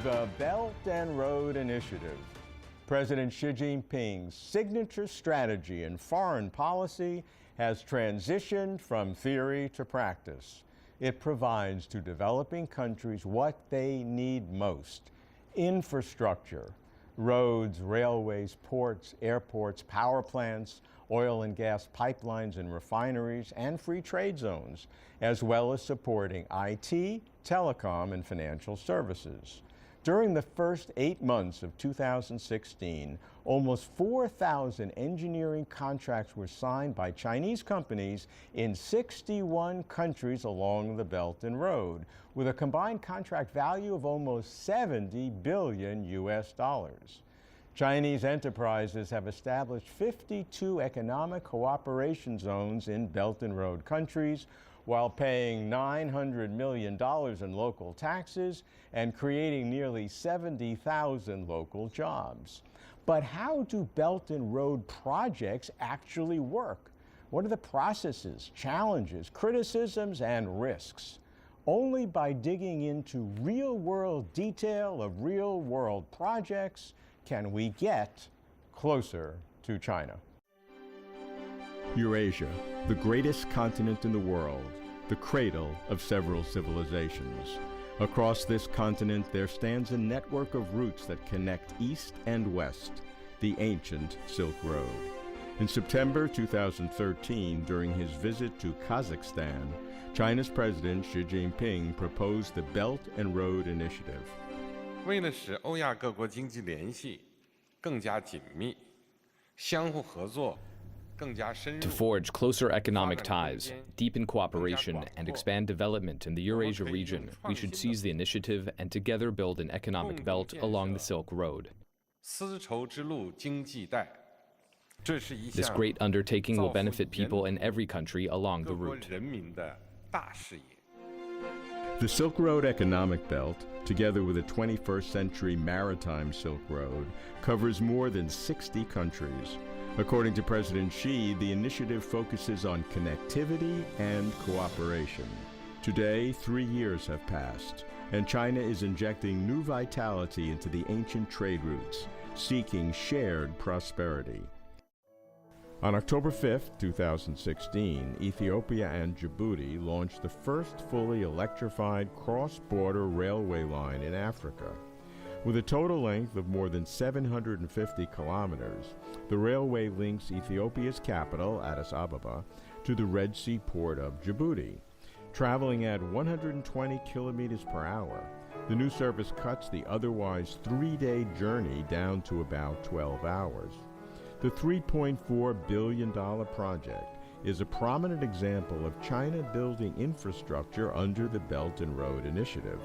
The Belt and Road Initiative. President Xi Jinping's signature strategy in foreign policy has transitioned from theory to practice. It provides to developing countries what they need most: infrastructure, roads, railways, ports, airports, power plants, oil and gas pipelines and refineries, and free trade zones, as well as supporting IT, telecom, and financial services. During the first 8 months of 2016, almost 4,000 engineering contracts were signed by Chinese companies in 61 countries along the Belt and Road, with a combined contract value of almost $70 billion US. Chinese enterprises have established 52 economic cooperation zones in Belt and Road countries, while paying $900 million in local taxes and creating nearly 70,000 local jobs. But how do Belt and Road projects actually work? What are the processes, challenges, criticisms, and risks? Only by digging into real-world detail of real-world projects can we get closer to China. Eurasia, the greatest continent in the world, the cradle of several civilizations. Across this continent, there stands a network of routes that connect east and west, the ancient Silk Road. In September 2013, during his visit to Kazakhstan, China's President Xi Jinping proposed the Belt and Road Initiative. 为了使欧亚各国经济联系更加紧密，相互合作 To forge closer economic ties, deepen cooperation, and expand development in the Eurasia region, we should seize the initiative and together build an economic belt along the Silk Road. This great undertaking will benefit people in every country along the route. The Silk Road Economic Belt, together with a 21st century maritime Silk Road, covers more than 60 countries. According to President Xi, the initiative focuses on connectivity and cooperation. Today, 3 years have passed, and China is injecting new vitality into the ancient trade routes, seeking shared prosperity. On October 5, 2016, Ethiopia and Djibouti launched the first fully electrified cross-border railway line in Africa. With a total length of more than 750 kilometers, the railway links Ethiopia's capital, Addis Ababa, to the Red Sea port of Djibouti. Traveling at 120 kilometers per hour, the new service cuts the otherwise 3-day journey down to about 12 hours. The $3.4 billion project is a prominent example of China building infrastructure under the Belt and Road Initiative.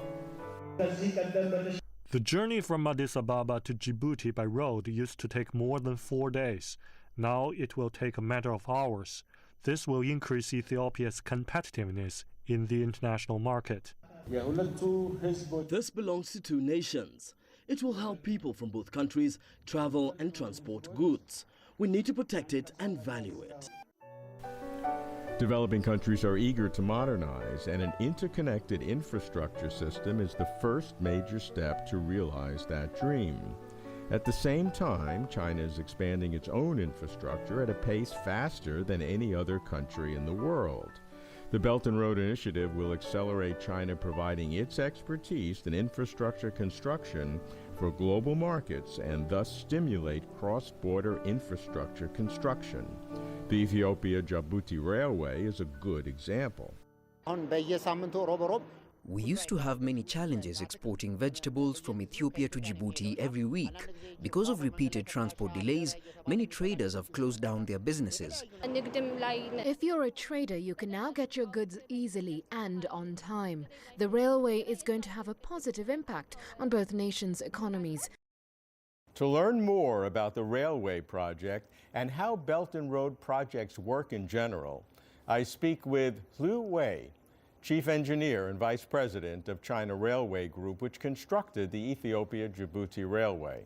The journey from Addis Ababa to Djibouti by road used to take more than 4 days. Now it will take a matter of hours. This will increase Ethiopia's competitiveness in the international market. This belongs to two nations. It will help people from both countries travel and transport goods. We need to protect it and value it. Developing countries are eager to modernize, and an interconnected infrastructure system is the first major step to realize that dream. At the same time, China is expanding its own infrastructure at a pace faster than any other country in the world. The Belt and Road Initiative will accelerate China providing its expertise in infrastructure construction for global markets and thus stimulate cross-border infrastructure construction. The Ethiopia-Djibouti Railway is a good example. We used to have many challenges exporting vegetables from Ethiopia to Djibouti every week. Because of repeated transport delays, many traders have closed down their businesses. If you're a trader, you can now get your goods easily and on time. The railway is going to have a positive impact on both nations' economies. To learn more about the railway project and how Belt and Road projects work in general, I speak with Liu Wei, Chief Engineer and Vice President of China Railway Group, which constructed the Ethiopia-Djibouti Railway,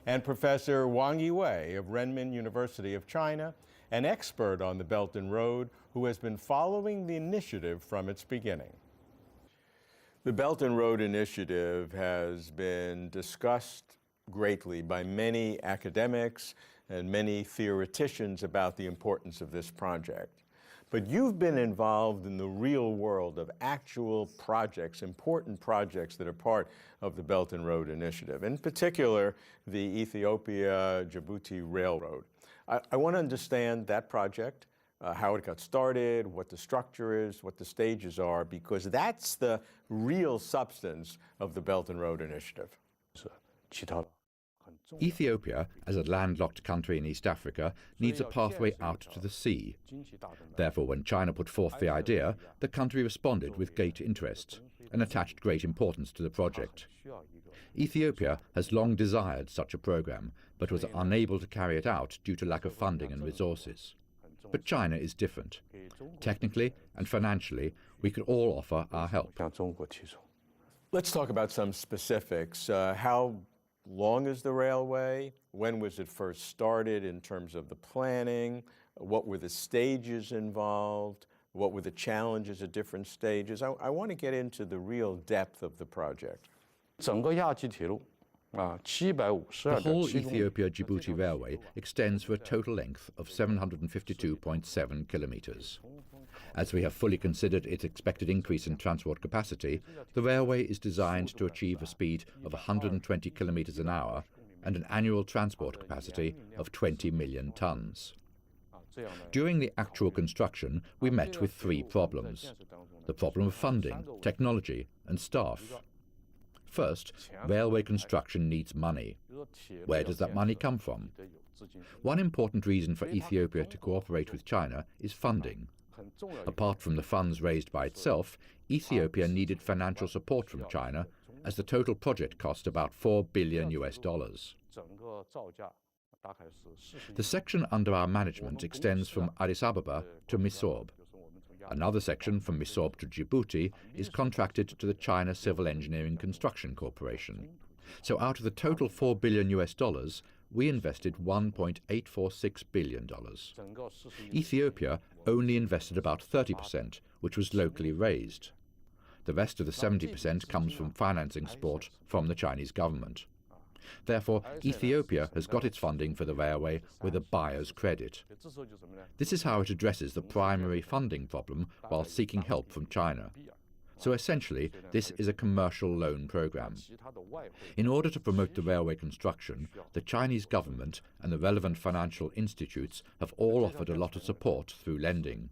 and Professor Wang Yiwei of Renmin University of China, an expert on the Belt and Road who has been following the initiative from its beginning. The Belt and Road Initiative has been discussed greatly by many academics and many theoreticians about the importance of this project. But you've been involved in the real world of actual projects, important projects that are part of the Belt and Road Initiative, in particular, the Ethiopia-Djibouti Railroad. I want to understand that project, how it got started, what the structure is, what the stages are, because that's the real substance of the Belt and Road Initiative. Ethiopia, as a landlocked country in East Africa, needs a pathway out to the sea. Therefore, when China put forth the idea, the country responded with great interest and attached great importance to the project. Ethiopia has long desired such a program, but was unable to carry it out due to lack of funding and resources. But China is different. Technically and financially, we could all offer our help. Let's talk about some specifics. How long is the railway? When was it first started in terms of the planning? What were the stages involved? What were the challenges at different stages? I want to get into the real depth of the project. The whole Ethiopia-Djibouti Railway extends for a total length of 752.7 kilometers. As we have fully considered its expected increase in transport capacity, the railway is designed to achieve a speed of 120 kilometers an hour and an annual transport capacity of 20 million tons. During the actual construction, we met with three problems: the problem of funding, technology, and staff. First, railway construction needs money. Where does that money come from? One important reason for Ethiopia to cooperate with China is funding. Apart from the funds raised by itself, Ethiopia needed financial support from China, as the total project cost about $4 billion. The section under our management extends from Addis Ababa to Misorb. Another section from Misorb to Djibouti is contracted to the China Civil Engineering Construction Corporation. So out of the total $4 billion, we invested $1.846 billion. Ethiopia only invested about 30%, which was locally raised. The rest of the 70% comes from financing support from the Chinese government. Therefore, Ethiopia has got its funding for the railway with a buyer's credit. This is how it addresses the primary funding problem while seeking help from China. So essentially, this is a commercial loan program. In order to promote the railway construction, the Chinese government and the relevant financial institutes have all offered a lot of support through lending.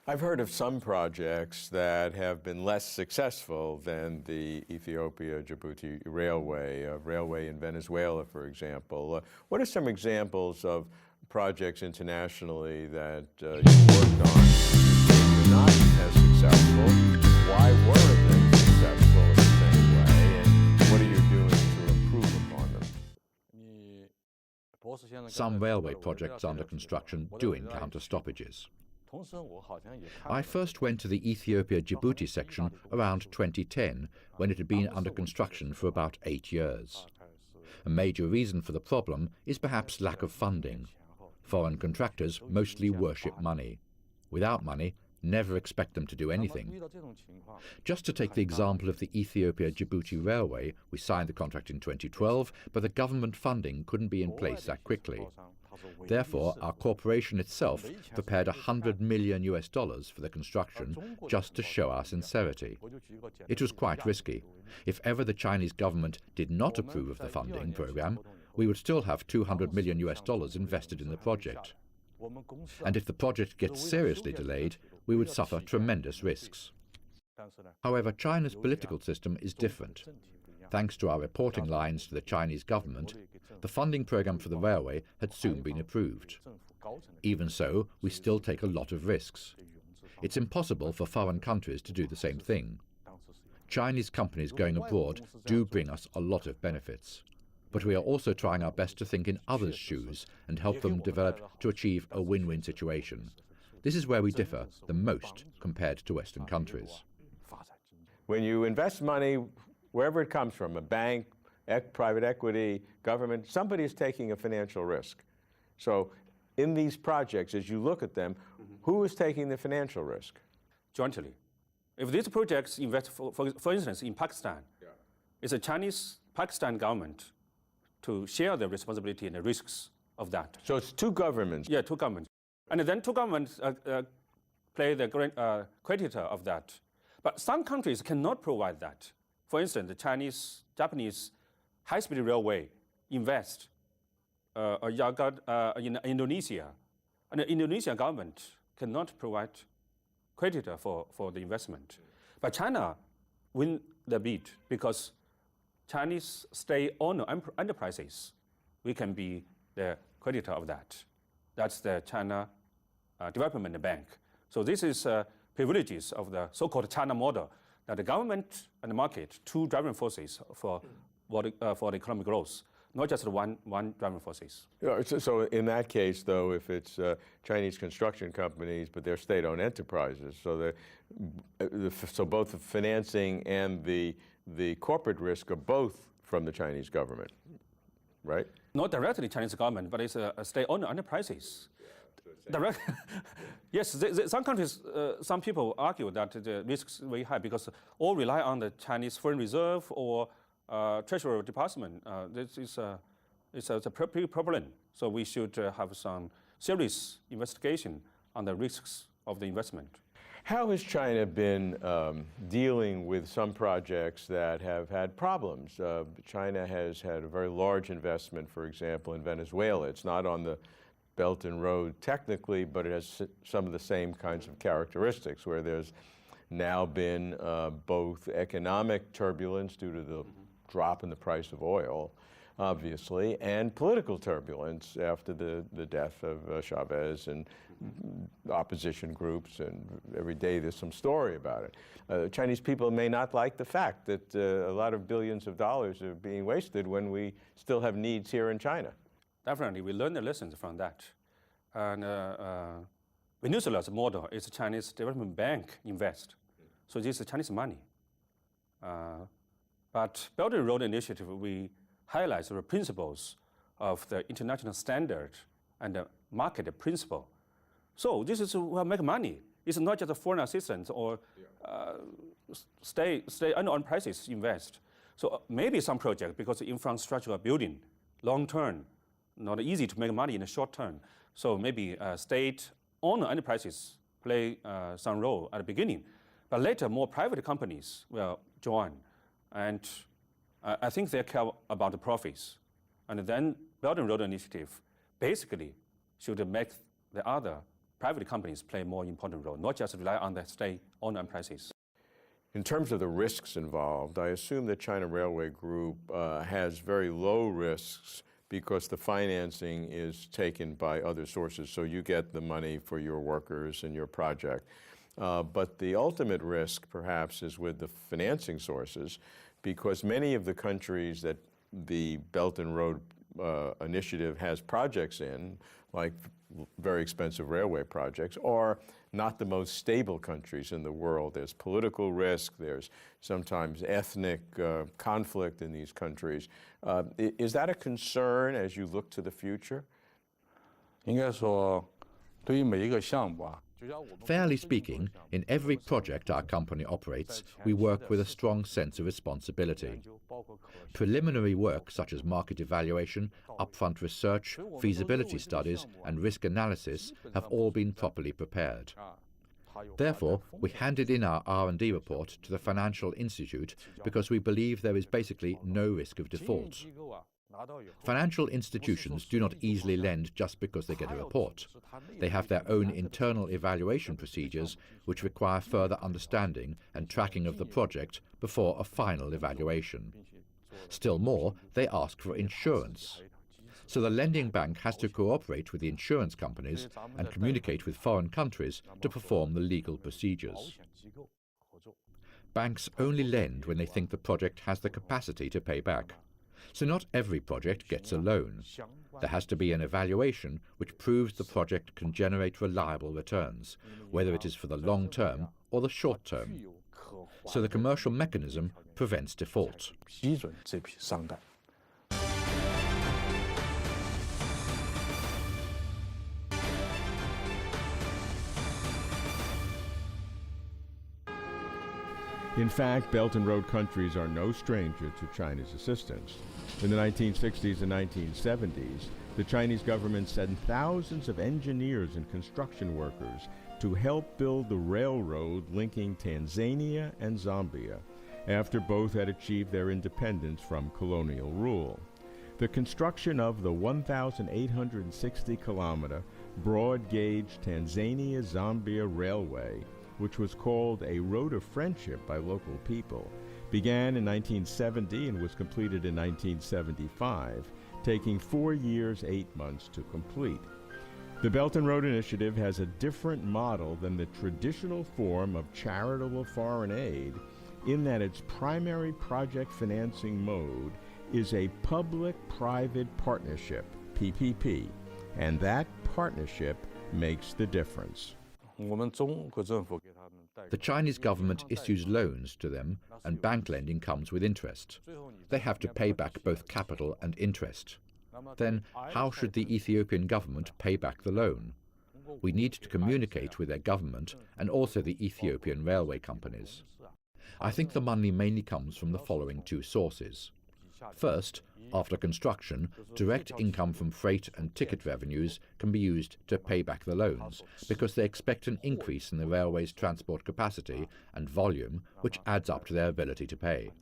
I've heard of some projects that have been less successful than the Ethiopia-Djibouti railway in Venezuela, for example. What are some examples of projects internationally that you've worked on that were not as successful? Why weren't they successful in the same way? And what are you doing to improve upon them? Some railway projects under construction do encounter stoppages. I first went to the Ethiopia-Djibouti section around 2010, when it had been under construction for about 8 years. A major reason for the problem is perhaps lack of funding. Foreign contractors mostly worship money. Without money, never expect them to do anything. Just to take the example of the Ethiopia-Djibouti Railway, we signed the contract in 2012, but the government funding couldn't be in place that quickly. Therefore, our corporation itself prepared $100 million for the construction just to show our sincerity. It was quite risky. If ever the Chinese government did not approve of the funding program, we would still have $200 million invested in the project. And if the project gets seriously delayed, we would suffer tremendous risks. However, China's political system is different. Thanks to our reporting lines to the Chinese government, the funding program for the railway had soon been approved. Even so, we still take a lot of risks. It's impossible for foreign countries to do the same thing. Chinese companies going abroad do bring us a lot of benefits. But we are also trying our best to think in others' shoes and help them develop to achieve a win-win situation. This is where we differ the most compared to Western countries. When you invest money, wherever it comes from, a bank, private equity, government, somebody is taking a financial risk. So in these projects, as you look at them, who is taking the financial risk? Jointly. If these projects invest, for instance, in Pakistan, it's a Chinese-Pakistan government to share the responsibility and the risks of that. So it's two governments. Yeah, two governments. And then two governments play the creditor of that. But some countries cannot provide that. For instance, the Chinese-Japanese high-speed railway invest in Indonesia. And the Indonesian government cannot provide creditor for the investment. But China win the bid because Chinese state-owned enterprises, we can be the creditor of that. That's the China Development Bank. So this is privileges of the so-called China model, that the government and the market, two driving forces for the economic growth, not just one driving forces. So in that case, though, if it's Chinese construction companies, but they're state-owned enterprises, so both the financing and the corporate risk are both from the Chinese government, right? Not directly Chinese government, but it's a state-owned enterprises. Yes, some countries, some people argue that the risks are very high because all rely on the Chinese Foreign Reserve or Treasury Department. This is it's a problem. So we should have some serious investigation on the risks of the investment. How has China been dealing with some projects that have had problems? China has had a very large investment, for example, in Venezuela. It's not on the Belt and Road technically, but it has some of the same kinds of characteristics where there's now been both economic turbulence due to the drop in the price of oil, obviously, and political turbulence after the death of Chavez and opposition groups, and every day there's some story about it. Chinese people may not like the fact that a lot of billions of dollars are being wasted when we still have needs here in China. Definitely, we learned the lessons from that. And Venezuela's model is Chinese Development Bank invest. So this is Chinese money. But Belt and Road Initiative, we highlight the principles of the international standard and the market principle. So this is where make money. It's not just a foreign assistance or stay on prices invest. So maybe some project, because the infrastructure building, long term, not easy to make money in the short term. So maybe state-owned enterprises play some role at the beginning. But later, more private companies will join. And I think they care about the profits. And then Belt and Road Initiative basically should make the other private companies play more important role, not just rely on the state-owned enterprises. In terms of the risks involved, I assume that China Railway Group has very low risks because the financing is taken by other sources, so you get the money for your workers and your project. But the ultimate risk, perhaps, is with the financing sources, because many of the countries that the Belt and Road Initiative has projects in, like very expensive railway projects, are not the most stable countries in the world. There's political risk, there's sometimes ethnic conflict in these countries. Is that a concern as you look to the future? 应该说，对于每一个项目啊， Fairly speaking, in every project our company operates, we work with a strong sense of responsibility. Preliminary work such as market evaluation, upfront research, feasibility studies and risk analysis have all been properly prepared. Therefore, we handed in our R&D report to the Financial Institute because we believe there is basically no risk of default. Financial institutions do not easily lend just because they get a report. They have their own internal evaluation procedures which require further understanding and tracking of the project before a final evaluation. Still more, they ask for insurance. So the lending bank has to cooperate with the insurance companies and communicate with foreign countries to perform the legal procedures. Banks only lend when they think the project has the capacity to pay back. So not every project gets a loan. There has to be an evaluation which proves the project can generate reliable returns, whether it is for the long term or the short term. So the commercial mechanism prevents default. In fact, Belt and Road countries are no stranger to China's assistance. In the 1960s and 1970s, the Chinese government sent thousands of engineers and construction workers to help build the railroad linking Tanzania and Zambia, after both had achieved their independence from colonial rule. The construction of the 1,860-kilometer broad-gauge Tanzania-Zambia Railway, which was called a Road of Friendship by local people, began in 1970 and was completed in 1975, taking 4 years, 8 months to complete. The Belt and Road Initiative has a different model than the traditional form of charitable foreign aid in that its primary project financing mode is a public-private partnership, PPP, and that partnership makes the difference. The Chinese government issues loans to them, and bank lending comes with interest. They have to pay back both capital and interest. Then, how should the Ethiopian government pay back the loan? We need to communicate with their government and also the Ethiopian railway companies. I think the money mainly comes from the following two sources. First, after construction, direct income from freight and ticket revenues can be used to pay back the loans, because they expect an increase in the railway's transport capacity and volume, which adds up to their ability to pay.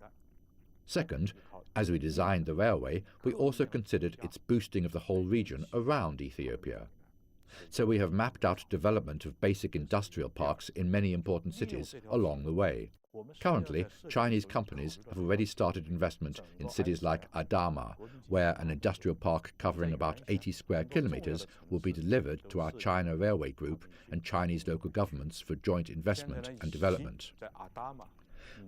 Second, as we designed the railway, we also considered its boosting of the whole region around Ethiopia. So we have mapped out development of basic industrial parks in many important cities along the way. Currently, Chinese companies have already started investment in cities like Adama, where an industrial park covering about 80 square kilometers will be delivered to our China Railway Group and Chinese local governments for joint investment and development.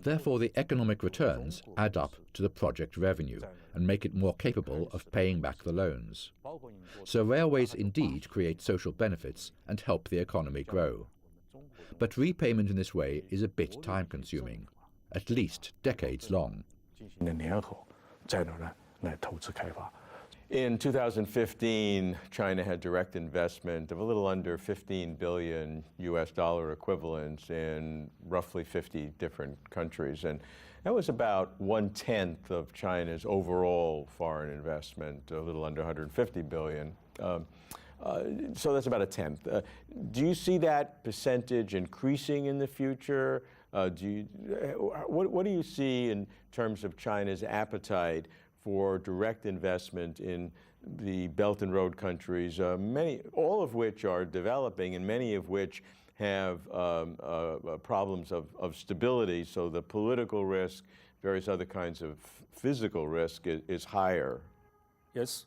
Therefore, the economic returns add up to the project revenue and make it more capable of paying back the loans. So railways indeed create social benefits and help the economy grow. But repayment in this way is a bit time-consuming, at least decades long. In 2015, China had direct investment of a little under 15 billion US dollar equivalents in roughly 50 different countries. And that was about 1/10 of China's overall foreign investment, a little under 150 billion. So that's about 1/10. Do you see that percentage increasing in the future? What do you see in terms of China's appetite for direct investment in the Belt and Road countries, all of which are developing and many of which have problems of stability, so the political risk, various other kinds of physical risk is higher? Yes.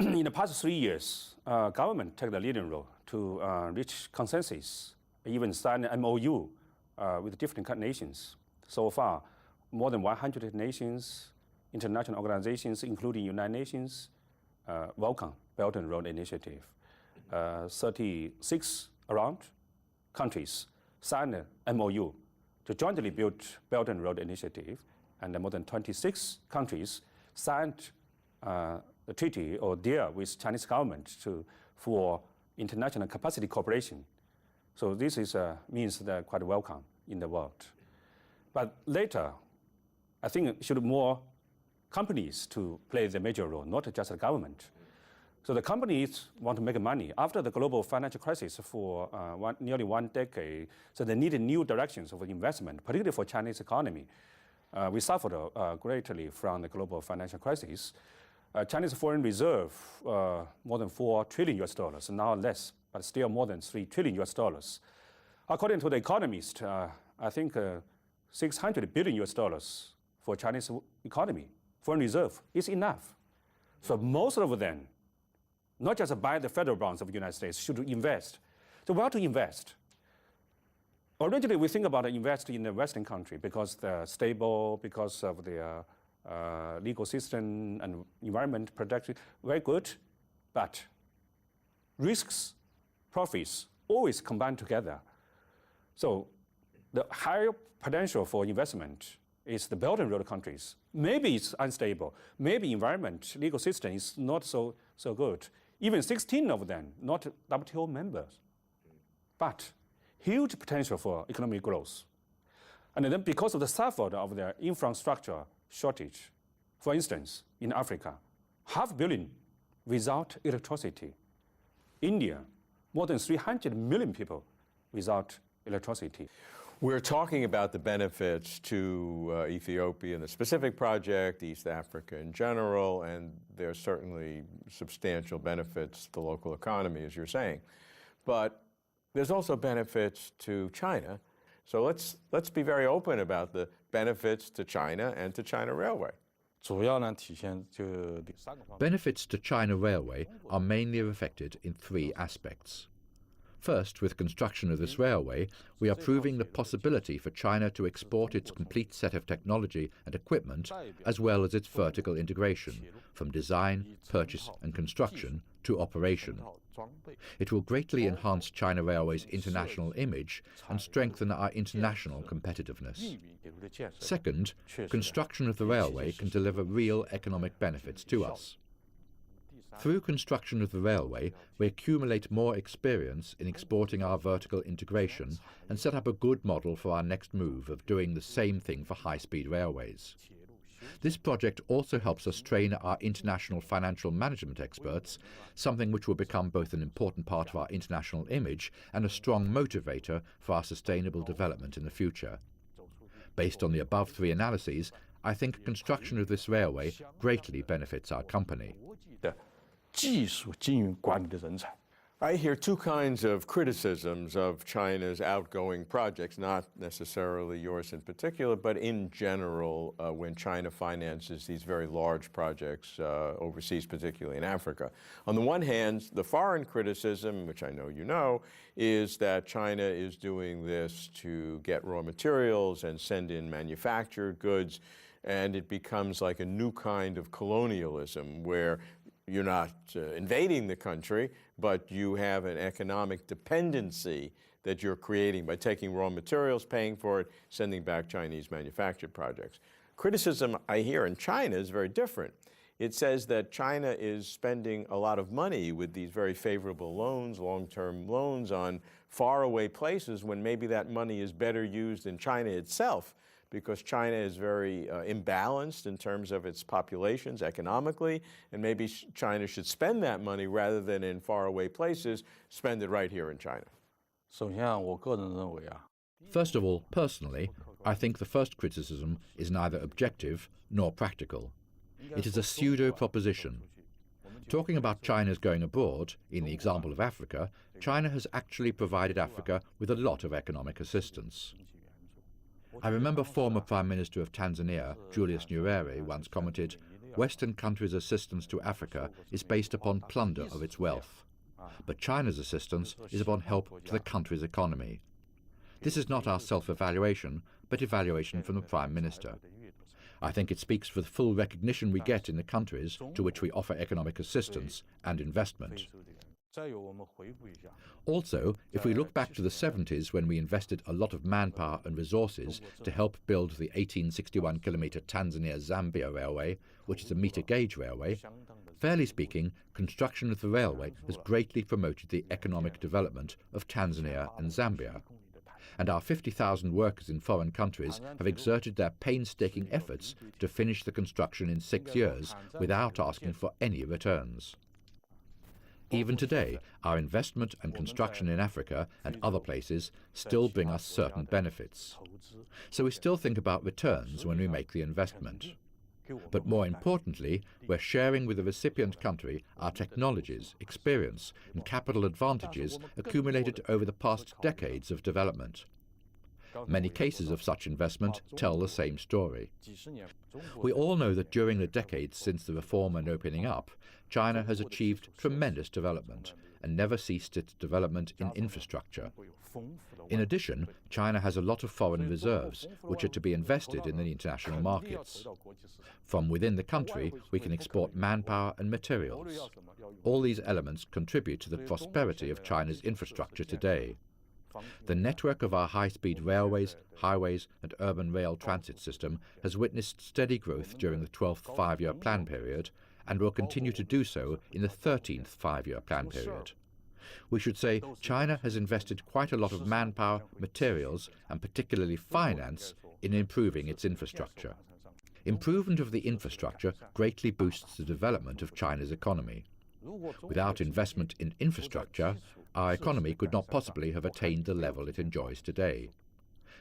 In the past 3 years, government took the leading role to reach consensus, even sign an MOU with different nations. So far, more than 100 nations, international organizations, including United Nations, welcome Belt and Road Initiative. 36 around countries signed an MOU to jointly build Belt and Road Initiative, and more than 26 countries signed a treaty or deal with Chinese government for international capacity cooperation. So this means they're quite welcome in the world. But later, I think it should more companies to play the major role, not just the government. So the companies want to make money. After the global financial crisis for nearly 1 decade, so they needed new directions of investment, particularly for Chinese economy. We suffered greatly from the global financial crisis. Chinese foreign reserve, more than $4 trillion US dollars, now less, but still more than $3 trillion US dollars. According to the economist, I think $600 billion US dollars for Chinese economy, foreign reserve, is enough. So most of them, not just buy the federal bonds of the United States, should invest. So where to invest? Originally, we think about investing in a Western country because they're stable, because of their legal system and environment protection, very good. But risks, profits, always combine together. So the higher potential for investment is the Belt and Road countries. Maybe it's unstable. Maybe environment, legal system is not so good. Even 16 of them, not WTO members. But huge potential for economic growth. And then because of the suffered of their infrastructure shortage, for instance, in Africa, 500 million without electricity. India, more than 300 million people without electricity. We're talking about the benefits to Ethiopia in the specific project, East Africa in general, and there's certainly substantial benefits to the local economy, as you're saying. But there's also benefits to China. So let's be very open about the benefits to China and to China Railway. Benefits to China Railway are mainly reflected in three aspects. First, with construction of this railway, we are proving the possibility for China to export its complete set of technology and equipment, as well as its vertical integration, from design, purchase and construction to operation. It will greatly enhance China Railway's international image and strengthen our international competitiveness. Second, construction of the railway can deliver real economic benefits to us. Through construction of the railway, we accumulate more experience in exporting our vertical integration and set up a good model for our next move of doing the same thing for high-speed railways. This project also helps us train our international financial management experts, something which will become both an important part of our international image and a strong motivator for our sustainable development in the future. Based on the above three analyses, I think construction of this railway greatly benefits our company. I hear two kinds of criticisms of China's outgoing projects, not necessarily yours in particular, but in general when China finances these very large projects overseas, particularly in Africa. On the one hand, the foreign criticism, which I know you know, is that China is doing this to get raw materials and send in manufactured goods, and it becomes like a new kind of colonialism where you're not invading the country, but you have an economic dependency that you're creating by taking raw materials, paying for it, sending back Chinese manufactured projects. Criticism I hear in China is very different. It says that China is spending a lot of money with these very favorable loans, long-term loans on faraway places when maybe that money is better used in China itself, because China is very imbalanced in terms of its populations economically, and maybe China should spend that money rather than in faraway places, spend it right here in China. First of all, personally, I think the first criticism is neither objective nor practical. It is a pseudo-proposition. Talking about China's going abroad, in the example of Africa, China has actually provided Africa with a lot of economic assistance. I remember former Prime Minister of Tanzania, Julius Nyerere, once commented, "Western countries' assistance to Africa is based upon plunder of its wealth. But China's assistance is upon help to the country's economy." This is not our self-evaluation, but evaluation from the Prime Minister. I think it speaks for the full recognition we get in the countries to which we offer economic assistance and investment. Also, if we look back to the 70s when we invested a lot of manpower and resources to help build the 1861-kilometre Tanzania Zambia railway, which is a metre-gauge railway, fairly speaking, construction of the railway has greatly promoted the economic development of Tanzania and Zambia. And our 50,000 workers in foreign countries have exerted their painstaking efforts to finish the construction in 6 years without asking for any returns. Even today, our investment and construction in Africa and other places still bring us certain benefits. So we still think about returns when we make the investment. But more importantly, we're sharing with the recipient country our technologies, experience and capital advantages accumulated over the past decades of development. Many cases of such investment tell the same story. We all know that during the decades since the reform and opening up, China has achieved tremendous development and never ceased its development in infrastructure. In addition, China has a lot of foreign reserves, which are to be invested in the international markets. From within the country, we can export manpower and materials. All these elements contribute to the prosperity of China's infrastructure today. The network of our high-speed railways, highways and urban rail transit system has witnessed steady growth during the 12th five-year plan period and will continue to do so in the 13th five-year plan period. We should say China has invested quite a lot of manpower, materials and particularly finance in improving its infrastructure. Improvement of the infrastructure greatly boosts the development of China's economy. Without investment in infrastructure, our economy could not possibly have attained the level it enjoys today.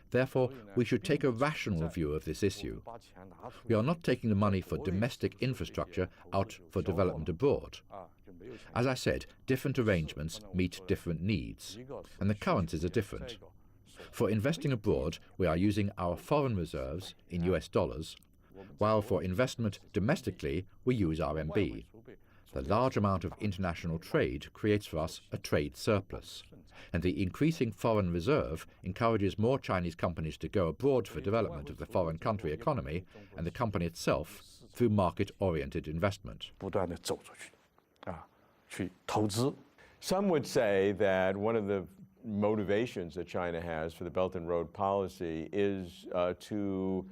Therefore, we should take a rational view of this issue. We are not taking the money for domestic infrastructure out for development abroad. As I said, different arrangements meet different needs, and the currencies are different. For investing abroad, we are using our foreign reserves in US dollars, while for investment domestically, we use RMB. The large amount of international trade creates for us a trade surplus, and the increasing foreign reserve encourages more Chinese companies to go abroad for development of the foreign country economy and the company itself through market-oriented investment. Some would say that one of the motivations that China has for the Belt and Road policy is to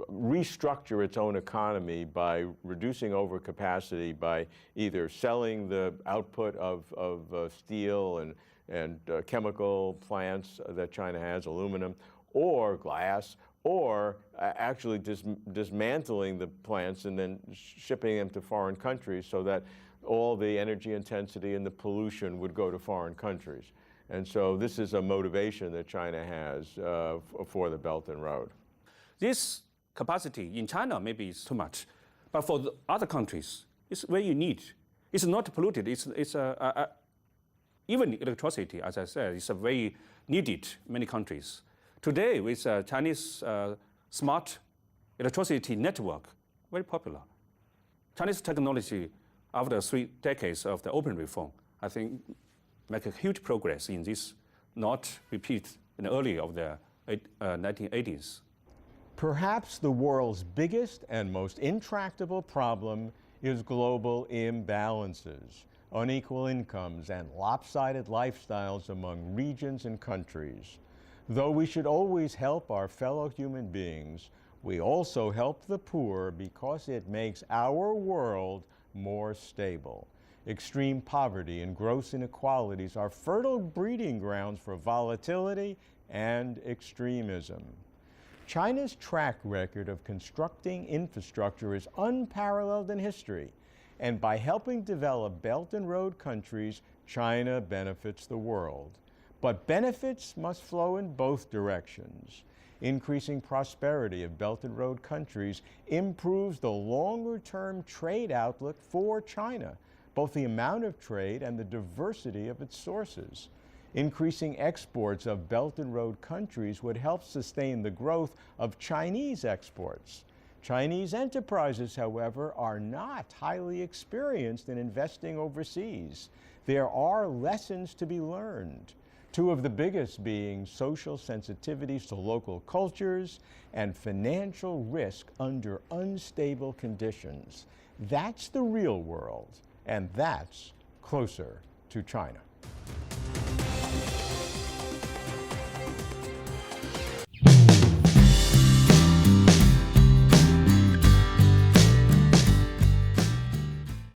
restructure its own economy by reducing overcapacity, by either selling the output of steel and chemical plants that China has, aluminum, or glass, or actually dismantling the plants and then shipping them to foreign countries so that all the energy intensity and the pollution would go to foreign countries. And so this is a motivation that China has for the Belt and Road. This capacity in China maybe is too much, but for the other countries, it's very unique. It's not polluted. Even electricity, as I said, is very needed in many countries. Today, with Chinese smart electricity network, very popular. Chinese technology, after 3 decades of the open reform, I think make a huge progress in this, not repeat in the early of the 1980s. Perhaps the world's biggest and most intractable problem is global imbalances, unequal incomes, and lopsided lifestyles among regions and countries. Though we should always help our fellow human beings, we also help the poor because it makes our world more stable. Extreme poverty and gross inequalities are fertile breeding grounds for volatility and extremism. China's track record of constructing infrastructure is unparalleled in history, and by helping develop Belt and Road countries, China benefits the world. But benefits must flow in both directions. Increasing prosperity of Belt and Road countries improves the longer-term trade outlook for China, both the amount of trade and the diversity of its sources. Increasing exports of Belt and Road countries would help sustain the growth of Chinese exports. Chinese enterprises, however, are not highly experienced in investing overseas. There are lessons to be learned, 2 of the biggest being social sensitivities to local cultures and financial risk under unstable conditions. That's the real world, and that's closer to China.